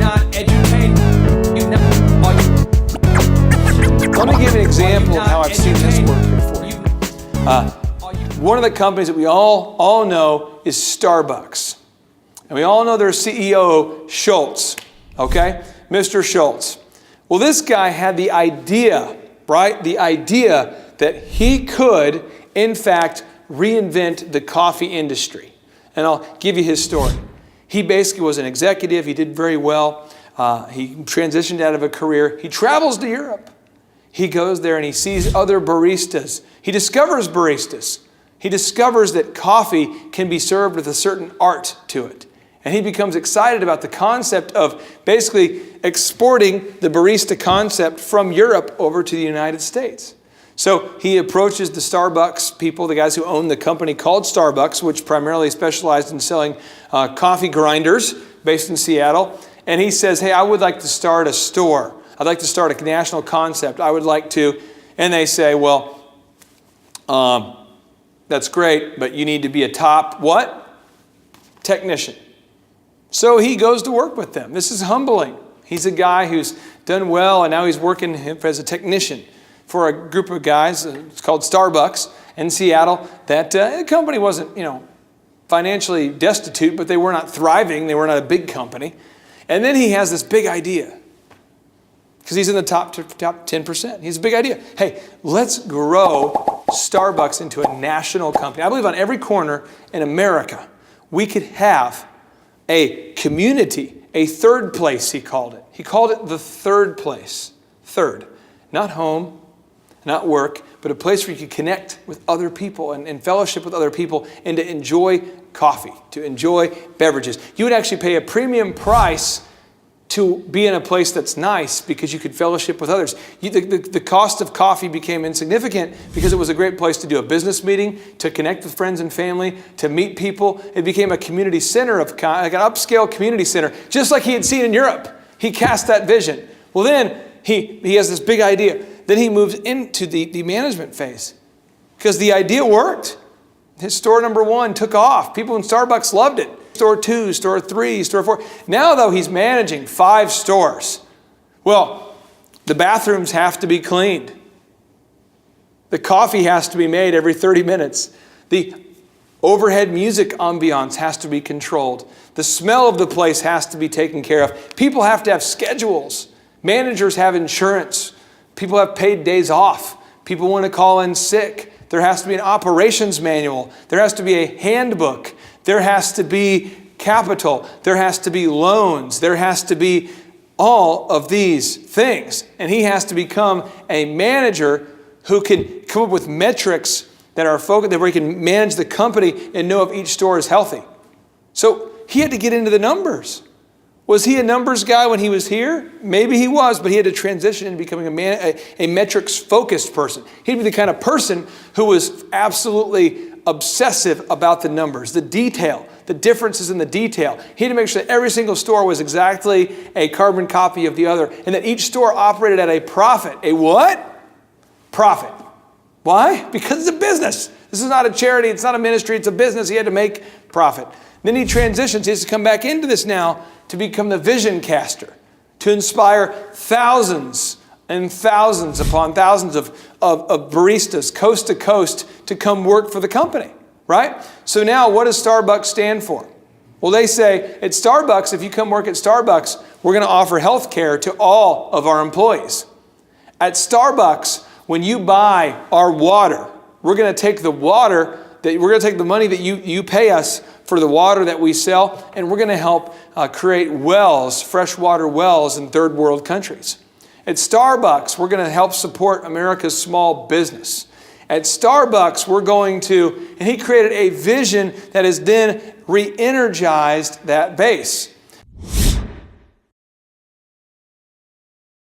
not educated? Let me give you an example of how I've seen this work before. One of the companies that we all know is Starbucks. And we all know their CEO, Schultz, okay? Mr. Schultz. Well, this guy had the idea, right? The idea that he could, in fact, reinvent the coffee industry. And I'll give you his story. He basically was an executive. He did very well. He transitioned out of a career. He travels to Europe. He goes there and he sees other baristas. He discovers baristas. He discovers that coffee can be served with a certain art to it. And he becomes excited about the concept of basically exporting the barista concept from Europe over to the United States. So he approaches the Starbucks people, the guys who own the company called Starbucks, which primarily specialized in selling coffee grinders based in Seattle. And he says, hey, I would like to start a store. I'd like to start a national concept. I would like to. And they say, well, that's great, but you need to be a top what? Technician. So he goes to work with them. This is humbling. He's a guy who's done well, and now he's working as a technician for a group of guys. It's called Starbucks in Seattle. That the company wasn't, financially destitute, but they were not thriving. They were not a big company. And then he has this big idea because he's in the top 10%. He's a big idea. Hey, let's grow Starbucks into a national company. I believe on every corner in America, we could have a community, a third place, he called it. He called it the third place. Third. Not home, not work, but a place where you could connect with other people and fellowship with other people and to enjoy coffee, to enjoy beverages. You would actually pay a premium price to be in a place that's nice because you could fellowship with others. The cost of coffee became insignificant because it was a great place to do a business meeting, to connect with friends and family, to meet people. It became a community center, like an upscale community center, just like he had seen in Europe. He cast that vision. Well, then he has this big idea. Then he moves into the management phase because the idea worked. His store number 1 took off. People in Starbucks loved it. Store 2, store 3, store 4. Now, though, he's managing 5 stores. Well, the bathrooms have to be cleaned. The coffee has to be made every 30 minutes. The overhead music ambiance has to be controlled. The smell of the place has to be taken care of. People have to have schedules. Managers have insurance. People have paid days off. People want to call in sick. There has to be an operations manual. There has to be a handbook. There has to be capital. There has to be loans. There has to be all of these things. And he has to become a manager who can come up with metrics that are focused, where he can manage the company and know if each store is healthy. So he had to get into the numbers. Was he a numbers guy when he was here? Maybe he was, but he had to transition into becoming a metrics-focused person. He'd be the kind of person who was absolutely obsessive about the numbers, the detail, the differences in the detail. He had to make sure that every single store was exactly a carbon copy of the other, and that each store operated at a profit. A what? Profit. Why? Because it's a business. This is not a charity. It's not a ministry. It's a business. He had to make profit. Then he transitions. He has to come back into this now to become the vision caster, to inspire thousands and thousands upon thousands of baristas coast to coast to come work for the company, right? So now what does Starbucks stand for? Well, they say at Starbucks, if you come work at Starbucks, we're going to offer health care to all of our employees. At Starbucks, when you buy our water, we're going to take the money that you pay us for the water that we sell, and we're going to help create wells, freshwater wells in third world countries. At Starbucks, we're going to help support America's small business. At Starbucks, we're going to, and he created a vision that has then re-energized that base.